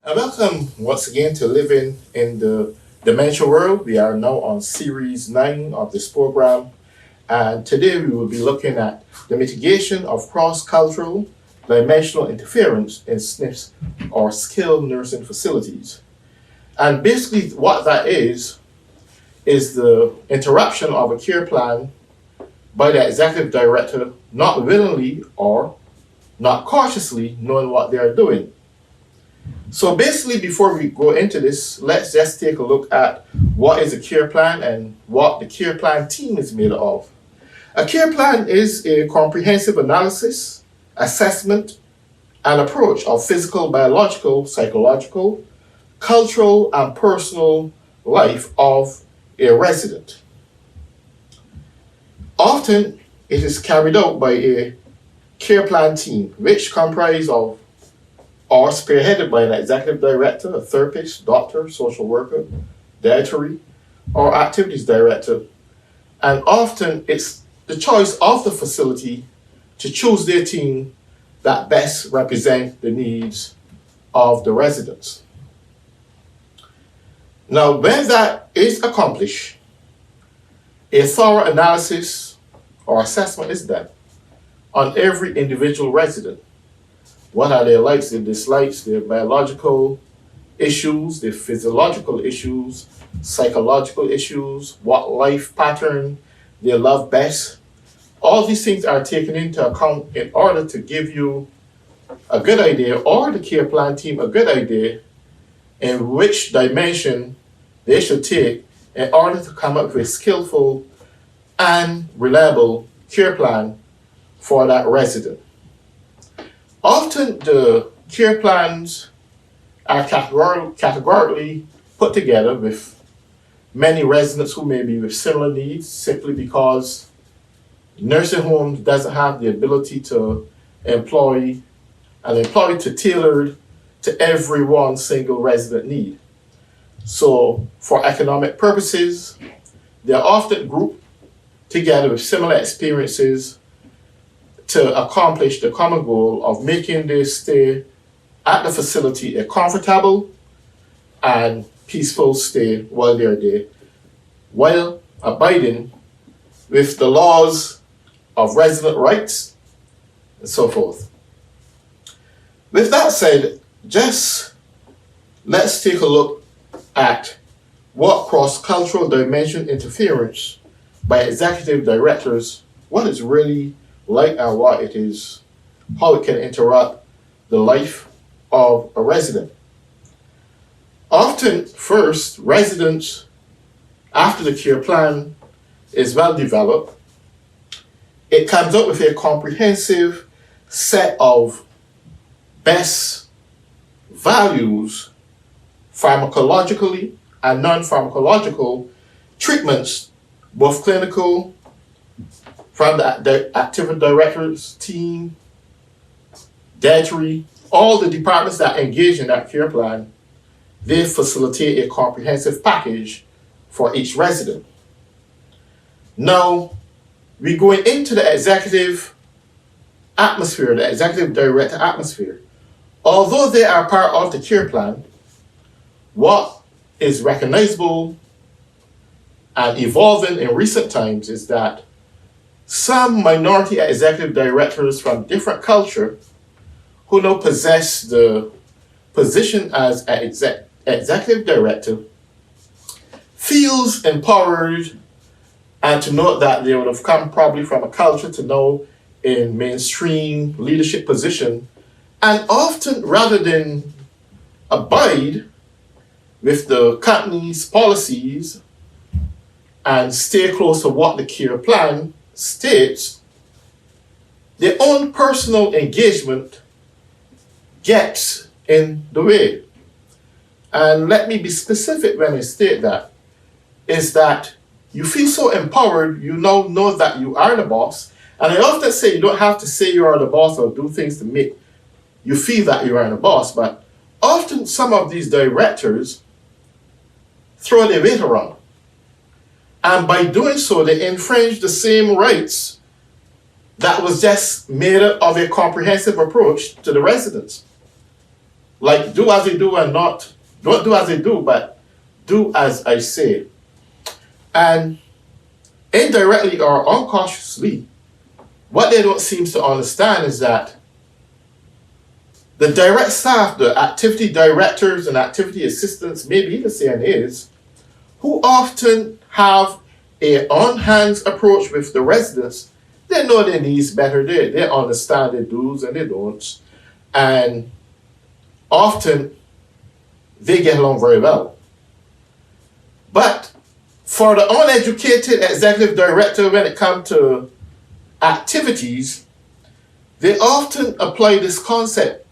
And welcome once again to Living in the Dementia World. We are now on series 9 of this program, and today we will be looking at the mitigation of cross cultural dimensional interference in SNFs or skilled nursing facilities. And basically, what that is the interruption of a care plan by the executive director not willingly or not cautiously knowing what they are doing. So basically, before we go into this, let's just take a look at what is a care plan and what the care plan team is made of. A care plan is a comprehensive analysis, assessment, and approach of physical, biological, psychological, cultural, and personal life of a resident. Often, it is carried out by a care plan team, which comprises of or spearheaded by an executive director, a therapist, doctor, social worker, dietary, or activities director. And often it's the choice of the facility to choose their team that best represent the needs of the residents. Now, when that is accomplished, a thorough analysis or assessment is done on every individual resident. What are their likes, their dislikes, their biological issues, their physiological issues, psychological issues, what life pattern they love best? All these things are taken into account in order to give you a good idea, or the care plan team a good idea, in which dimension they should take in order to come up with a skillful and reliable care plan for that resident. Often the care plans are categorically put together with many residents who may be with similar needs, simply because nursing homes doesn't have the ability to employ to tailor to every one single resident need. So for economic purposes, they're often grouped together with similar experiences to accomplish the common goal of making their stay at the facility a comfortable and peaceful stay while they're there, while abiding with the laws of resident rights and so forth. With that said, just let's take a look at what cross-cultural dimension interference by executive directors, what it's really like and what it is, how it can interrupt the life of a resident. Often, first, residents, after the care plan is well developed, it comes up with a comprehensive set of best values, pharmacologically and non-pharmacological treatments, both clinical, from the active directors team, dietary, all the departments that engage in that care plan, they facilitate a comprehensive package for each resident. Now, we're going into the executive atmosphere, the executive director atmosphere. Although they are part of the care plan, what is recognizable and evolving in recent times is that some minority executive directors from different culture who now possess the position as an executive director feels empowered and to note that they would have come probably from a culture to know in mainstream leadership position, and often rather than abide with the company's policies and stay close to what the care plan states, their own personal engagement gets in the way. And let me be specific when I state that, is that you feel so empowered, you now know that you are the boss. And I often say you don't have to say you are the boss or do things to make you feel that you are the boss, but often some of these directors throw their weight around. And by doing so, they infringe the same rights that was just made of a comprehensive approach to the residents. Like, do as they do and don't do as they do, but do as I say. And indirectly or unconsciously, what they don't seem to understand is that the direct staff, the activity directors and activity assistants, maybe even CNAs, who often have a on-hands approach with the residents, they know their needs better. They understand their do's and their don'ts. And often they get along very well. But for the uneducated executive director, when it comes to activities, they often apply this concept.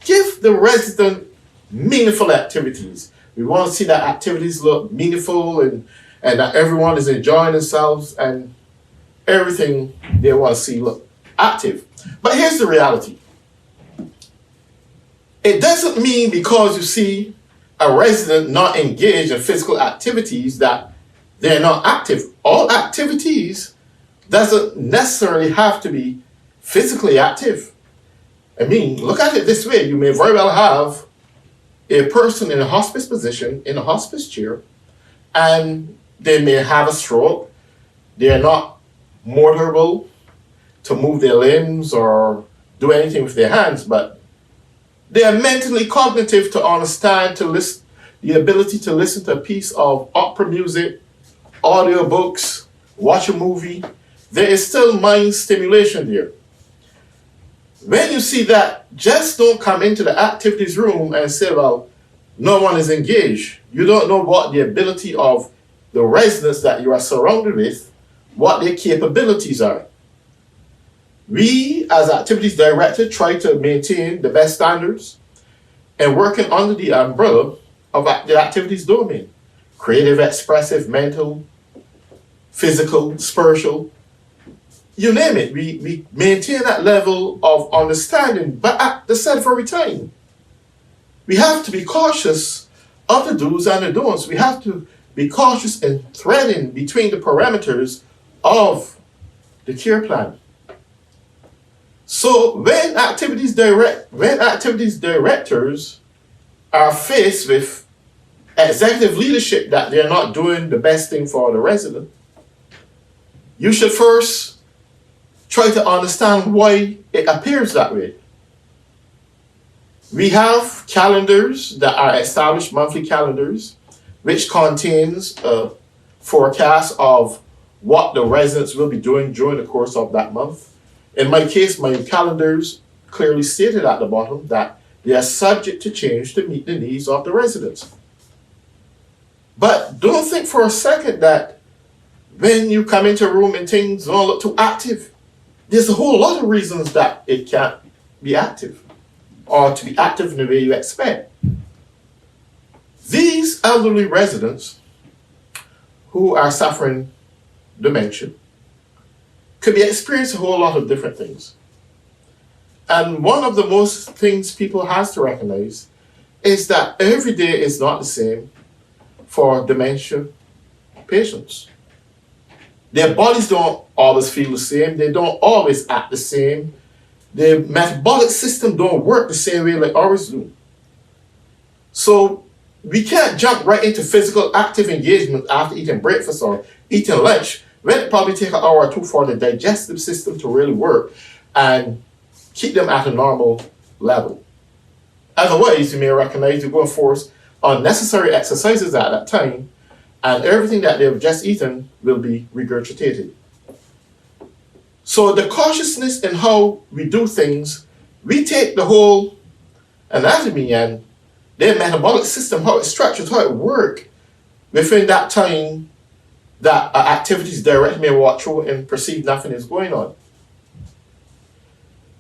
Give the resident meaningful activities. We want to see that activities look meaningful and that everyone is enjoying themselves and everything they want to see look active. But here's the reality. It doesn't mean because you see a resident not engaged in physical activities that they're not active. All activities doesn't necessarily have to be physically active. I mean, look at it this way. You may very well have a person in a hospice position, in a hospice chair, and they may have a stroke. They're not motorable to move their limbs or do anything with their hands, but they are mentally cognitive to understand, to listen, the ability to listen to a piece of opera music, audiobooks, watch a movie. There is still mind stimulation there. When you see that, just don't come into the activities room and say, well, no one is engaged. You don't know what the ability of the residents that you are surrounded with, what their capabilities are. We, as activities director, try to maintain the best standards and working under the umbrella of the activities domain. Creative, expressive, mental, physical, spiritual, you name it. We maintain that level of understanding, but at the said very time, we have to be cautious of the do's and the don'ts. We have to be cautious in threading between the parameters of the care plan. So when activities directors are faced with executive leadership that they're not doing the best thing for the resident, you should first try to understand why it appears that way. We have calendars that are established, monthly calendars, which contains a forecast of what the residents will be doing during the course of that month. In my case, my calendars clearly stated at the bottom that they are subject to change to meet the needs of the residents. But don't think for a second that when you come into a room and things don't look too active, there's a whole lot of reasons that it can't be active or to be active in the way you expect. These elderly residents who are suffering dementia could be experiencing a whole lot of different things. And one of the most things people has to recognize is that every day is not the same for dementia patients. Their bodies don't always feel the same. They don't always act the same. Their metabolic system don't work the same way like ours do. So we can't jump right into physical active engagement after eating breakfast or eating lunch when it probably take an hour or two for the digestive system to really work and keep them at a normal level. Otherwise, you may recognize you're going to force unnecessary exercises at that time, and everything that they've just eaten will be regurgitated. So the cautiousness in how we do things, we take the whole anatomy and their metabolic system, how it's structured, how it works within that time that activities directly may walk through and perceive nothing is going on.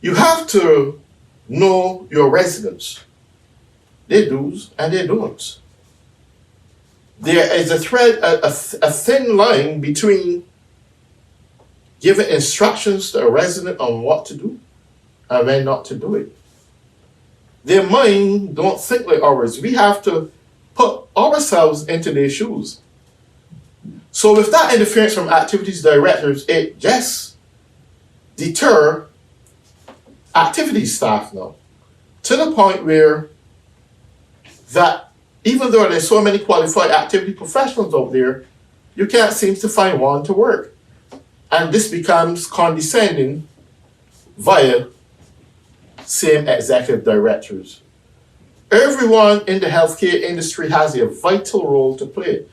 You have to know your residents, their do's and their don'ts. There is a thread, a thin line between giving instructions to a resident on what to do and when not to do it. Their mind don't think like ours. We have to put ourselves into their shoes. So with that interference from activities directors, it just deter activities staff now, to the point where that even though there's so many qualified activity professionals out there, you can't seem to find one to work. And this becomes condescending via same executive directors. Everyone in the healthcare industry has a vital role to play.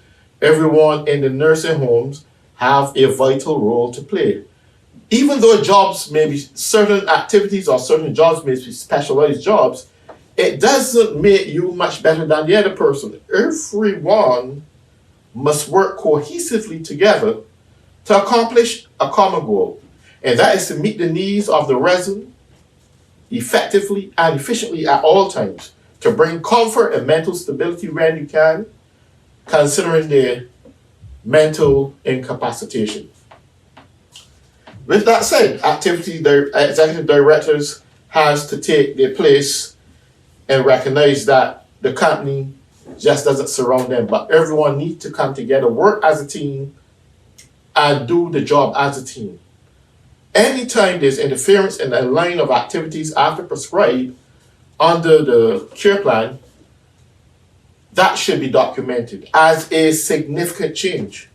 Everyone in the nursing homes have a vital role to play. Even though jobs may be certain activities or certain jobs may be specialized jobs, it doesn't make you much better than the other person. Everyone must work cohesively together to accomplish a common goal, and that is to meet the needs of the resident effectively and efficiently at all times, to bring comfort and mental stability when you can, considering their mental incapacitation. With that said, executive directors has to take their place and recognize that the company just doesn't surround them, but everyone needs to come together, work as a team, and do the job as a team. Anytime there's interference in the line of activities after prescribed under the care plan, that should be documented as a significant change.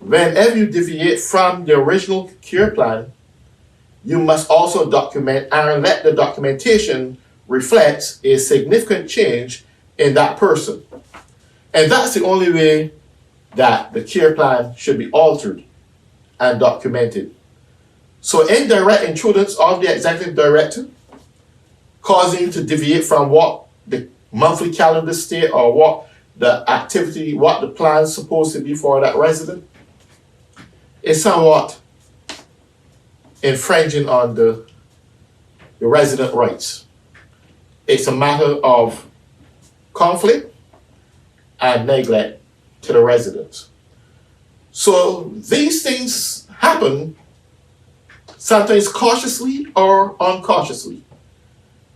Whenever you deviate from the original care plan, you must also document and let the documentation reflect a significant change in that person. And that's the only way that the care plan should be altered and documented. So indirect intruders of the executive director causing you to deviate from what the monthly calendar state or what the activity, what the plan is supposed to be for that resident, is somewhat infringing on the resident rights. It's a matter of conflict and neglect to the residents. So these things happen sometimes cautiously or unconsciously.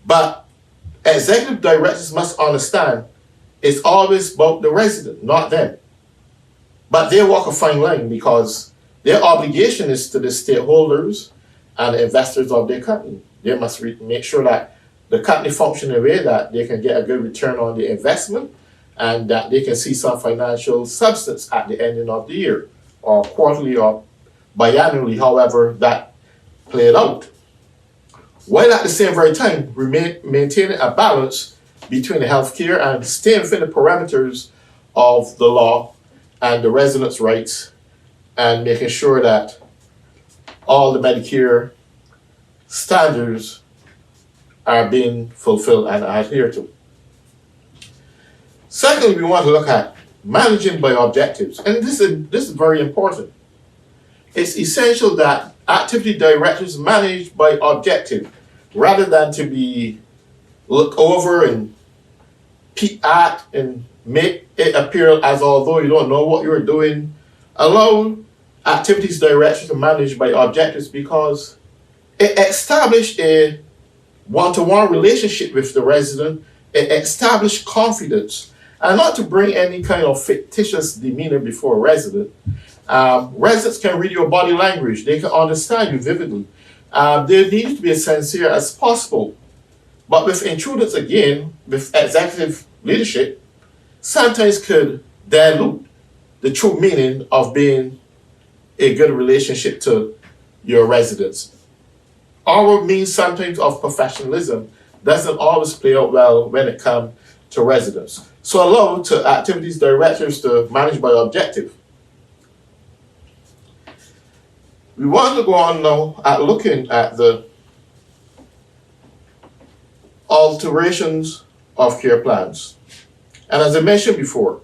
But executive directors must understand it's always about the resident, not them. But they walk a fine line because their obligation is to the stakeholders and the investors of their company. They must make sure that the company functions in a way that they can get a good return on the investment and that they can see some financial substance at the ending of the year, or quarterly or biannually, however that played out. While at the same very time maintaining a balance between the healthcare and staying within the parameters of the law and the residents' rights, and making sure that all the Medicare standards are being fulfilled and adhered to. Secondly, we want to look at managing by objectives, and this is very important. It's essential that activity directors manage by objective rather than to be looked over and peek at and make it appear as although you don't know what you're doing. Allow activities directors to manage by objectives because it establishes a one-to-one relationship with the resident. It establishes confidence, and not to bring any kind of fictitious demeanor before a resident. Residents can read your body language. They can understand you vividly. They need to be as sincere as possible. But with intruders, again, with executive leadership, sometimes could dilute the true meaning of being a good relationship to your residents. Our means sometimes of professionalism doesn't always play out well when it comes to residents. So allow to activities directors to manage by objective. We want to go on now at looking at the alterations of care plans. And as I mentioned before,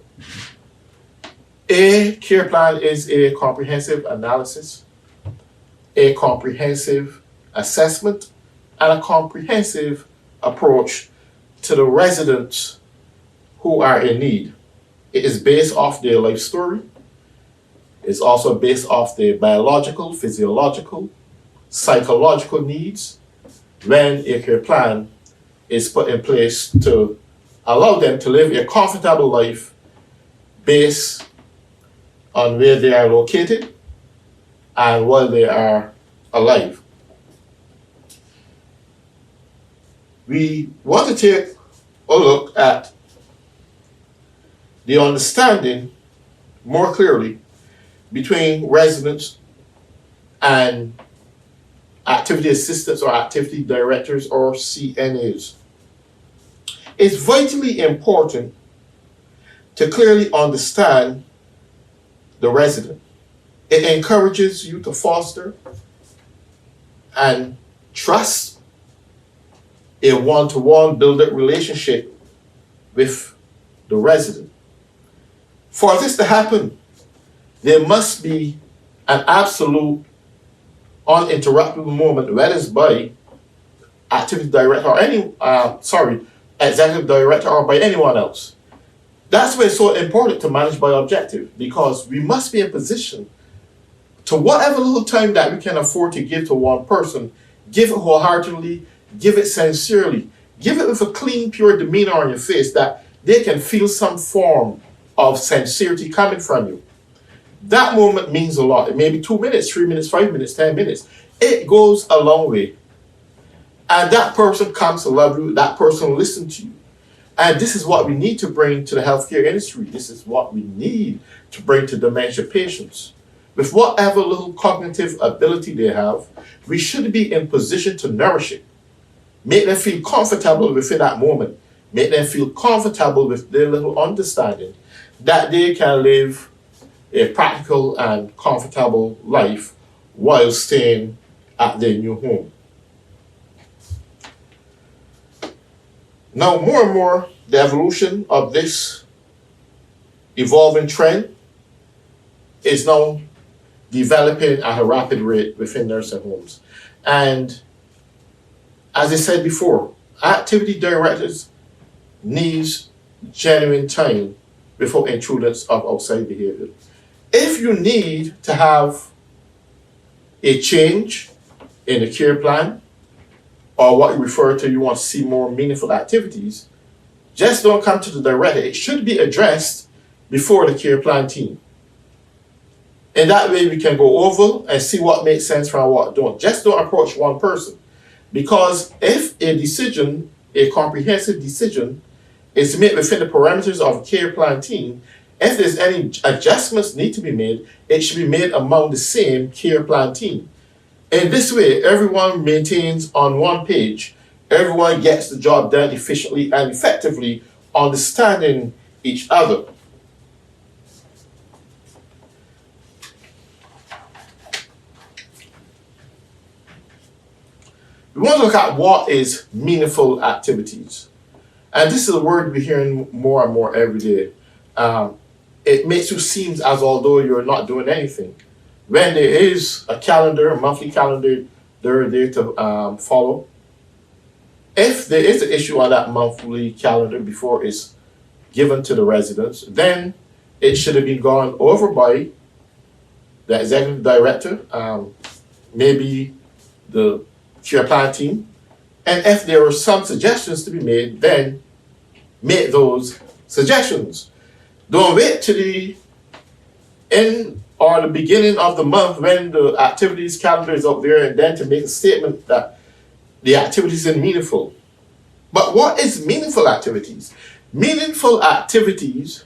a care plan is a comprehensive analysis, a comprehensive assessment, and a comprehensive approach to the residents who are in need. It is based off their life story. It's also based off their biological, physiological, psychological needs when a care plan is put in place to allow them to live a comfortable life based on where they are located and while they are alive. We want to take a look at the understanding more clearly between residents and activity assistants or activity directors or CNAs. It's vitally important to clearly understand the resident. It encourages you to foster and trust a one-to-one build-up relationship with the resident. For this to happen, there must be an absolute uninterruptible moment, whether it's by activity director or executive director or by anyone else. That's why it's so important to manage by objective, because we must be in position to whatever little time that we can afford to give to one person, give it wholeheartedly, give it sincerely, give it with a clean, pure demeanor on your face that they can feel some form of sincerity coming from you. That moment means a lot. It may be 2 minutes, 3 minutes, 5 minutes, 10 minutes. It goes a long way. And that person comes to love you, that person will listen to you. And this is what we need to bring to the healthcare industry. This is what we need to bring to dementia patients. With whatever little cognitive ability they have, we should be in position to nourish it. Make them feel comfortable within that moment. Make them feel comfortable with their little understanding that they can live a practical and comfortable life while staying at their new home. Now, more and more, the evolution of this evolving trend is now developing at a rapid rate within nursing homes. And as I said before, activity directors need genuine time before intruders of outside behavior. If you need to have a change in the care plan, or what you refer to, you want to see more meaningful activities, just don't come to the director. It should be addressed before the care plan team. And that way we can go over and see what makes sense from what don't. Just don't approach one person. Because if a decision, a comprehensive decision, is made within the parameters of a care plan team, if there's any adjustments need to be made, it should be made among the same care plan team. In this way, everyone maintains on one page. Everyone gets the job done efficiently and effectively, understanding each other. We want to look at what is meaningful activities. And this is a word we're hearing more and more every day. It makes you seem as although you're not doing anything. When there is a calendar, a monthly calendar, they're there to follow. If there is an issue on that monthly calendar before it's given to the residents, then it should have been gone over by the executive director, maybe the care plan team. And if there are some suggestions to be made, then make those suggestions. Don't wait till the end or the beginning of the month when the activities calendar is up there and then to make a statement that the activities are meaningful. But what is meaningful activities? Meaningful activities,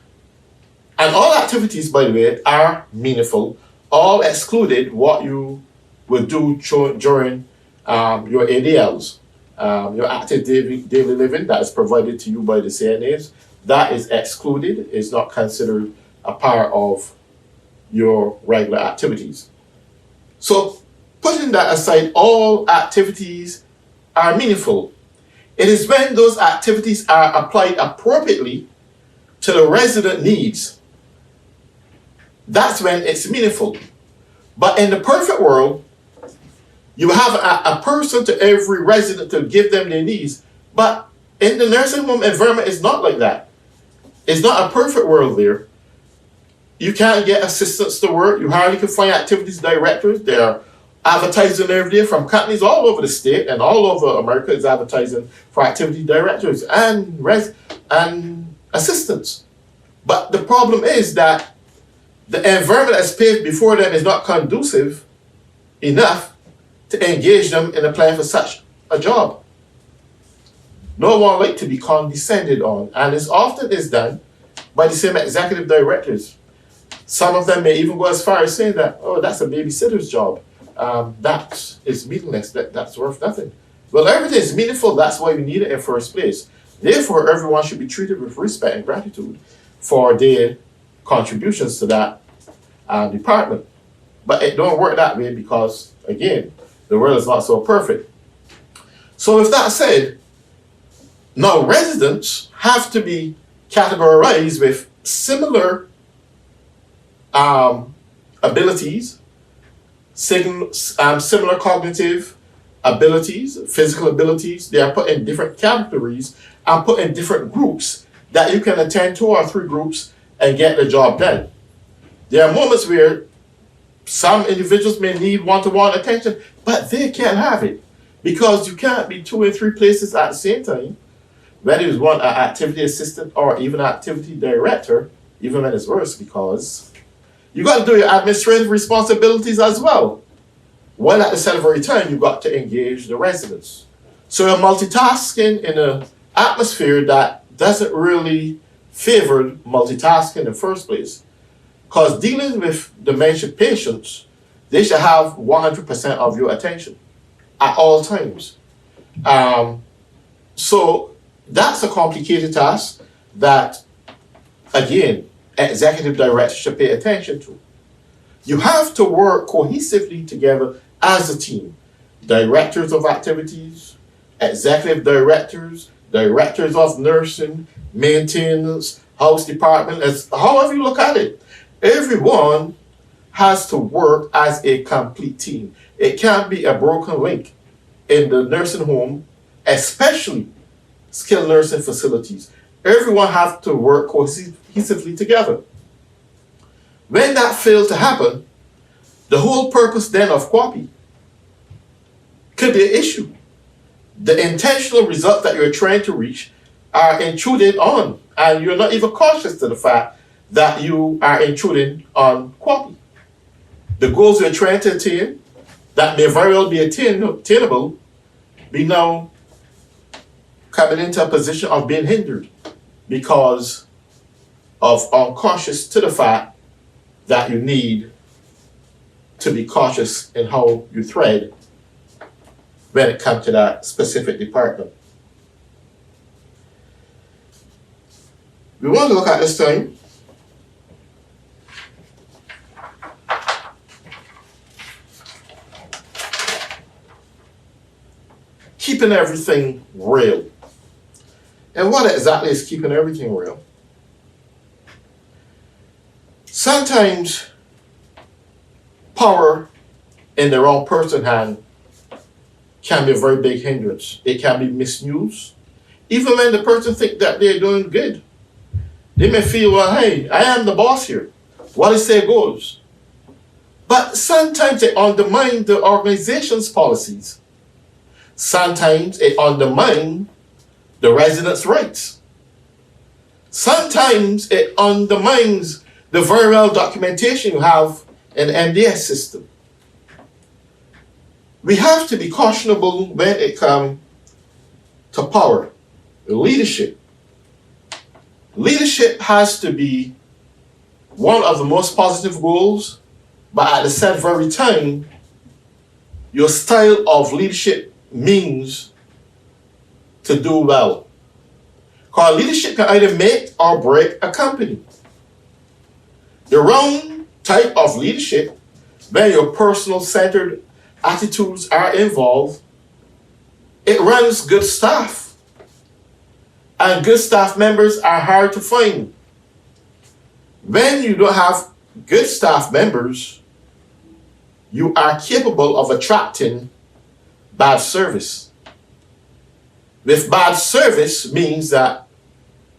and all activities, by the way, are meaningful, all excluded what you will do during your ADLs, your active daily living that is provided to you by the CNAs. That is excluded, is not considered a part of your regular activities. So putting that aside, all activities are meaningful. It is when those activities are applied appropriately to the resident needs. That's when it's meaningful. But in the perfect world, you have a person to every resident to give them their needs. But in the nursing home environment, it's not like that. It's not a perfect world there. You can't get assistants to work. You hardly can find activities directors. They are advertising every day from companies all over the state and all over America is advertising for activity directors and assistants. But the problem is that the environment that's paved before them is not conducive enough to engage them in applying for such a job. No one likes to be condescended on, and as often is done by the same executive directors. Some of them may even go as far as saying that, oh, that's a babysitter's job. That is meaningless, that's worth nothing. Well, everything is meaningful, that's why we need it in the first place. Therefore, everyone should be treated with respect and gratitude for their contributions to that department. But it don't work that way because, again, the world is not so perfect. So with that said, now residents have to be categorized with similar abilities, similar cognitive abilities, physical abilities. They are put in different categories and put in different groups that you can attend 2 or 3 groups and get the job done. There are moments where some individuals may need one-to-one attention, but they can't have it because you can't be 2 and 3 places at the same time. Whether it's one an activity assistant or even an activity director, even when it's worse, because you got to do your administrative responsibilities as well. While at the same very time, you got to engage the residents. So you're multitasking in an atmosphere that doesn't really favor multitasking in the first place. Because dealing with dementia patients, they should have 100% of your attention at all times. So that's a complicated task that, again, executive directors should pay attention to. You have to work cohesively together as a team. Directors of activities, executive directors, directors of nursing, maintenance, house department, as however you look at it. Everyone has to work as a complete team. It can't be a broken link in the nursing home, especially skilled nursing facilities. Everyone has to work cohesively together. When that fails to happen, the whole purpose then of QAPI could be an issue. The intentional result that you're trying to reach are intruded on, and you're not even cautious to the fact that you are intruding on QAPI. The goals you're trying to attain, that may very well be attainable, be now coming into a position of being hindered because of uncautious to the fact that you need to be cautious in how you thread when it comes to that specific department. We want to look at this time keeping everything real. And what exactly is keeping everything real? Sometimes power in the wrong person's hand can be a very big hindrance. It can be misused. Even when the person thinks that they're doing good. They may feel, well, hey, I am the boss here. What I say goes. But sometimes it undermines the organization's policies. Sometimes it undermines the residents' rights. Sometimes it undermines the very well documentation you have in the MDS system. We have to be cautionable when it comes to power, leadership. Leadership has to be one of the most positive goals, but at the same very time, your style of leadership means to do well. Because leadership can either make or break a company. The wrong type of leadership, when your personal centered attitudes are involved, it runs good staff. And good staff members are hard to find. When you don't have good staff members, you are capable of attracting bad service. With bad service means that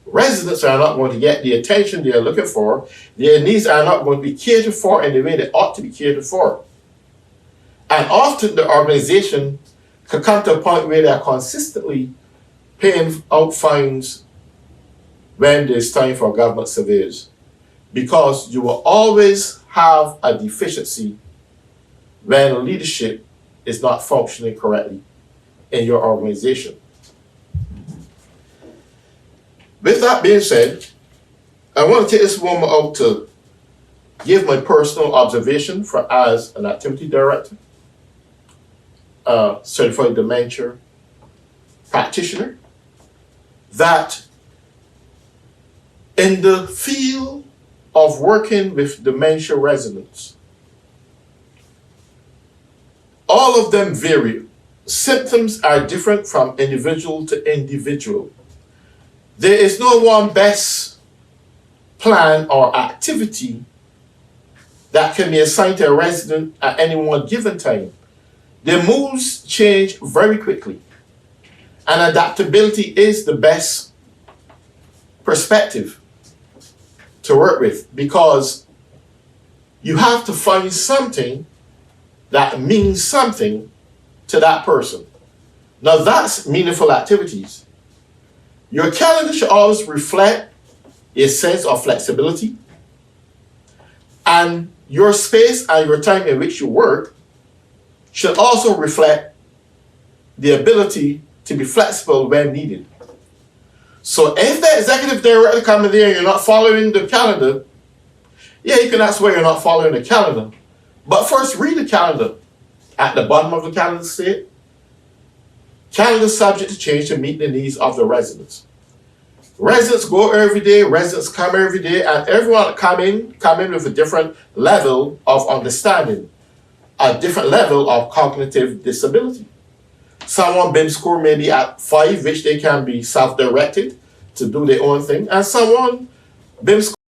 residents are not going to get the attention they are looking for. Their needs are not going to be catered for in the way they ought to be catered for. And often the organization can come to a point where they are consistently paying out fines when there's time for government surveys. Because you will always have a deficiency when leadership is not functioning correctly in your organization. With that being said, I want to take this moment out to give my personal observation as an activity director, certified dementia practitioner, that in the field of working with dementia residents, all of them vary. Symptoms are different from individual to individual. There is no one best plan or activity that can be assigned to a resident at any one given time. Their moods change very quickly, and adaptability is the best perspective to work with, because you have to find something that means something to that person. Now that's meaningful activities. Your calendar should always reflect a sense of flexibility, and your space and your time in which you work should also reflect the ability to be flexible when needed. So if the executive director comes there and you're not following the calendar, yeah, you can ask why you're not following the calendar. But first, read the calendar. At the bottom of the calendar say, calendar subject to change to meet the needs of the residents. Residents go every day, residents come every day, and everyone come in with a different level of understanding, a different level of cognitive disability. Someone BIM score maybe at 5, which they can be self-directed to do their own thing, and someone BIM score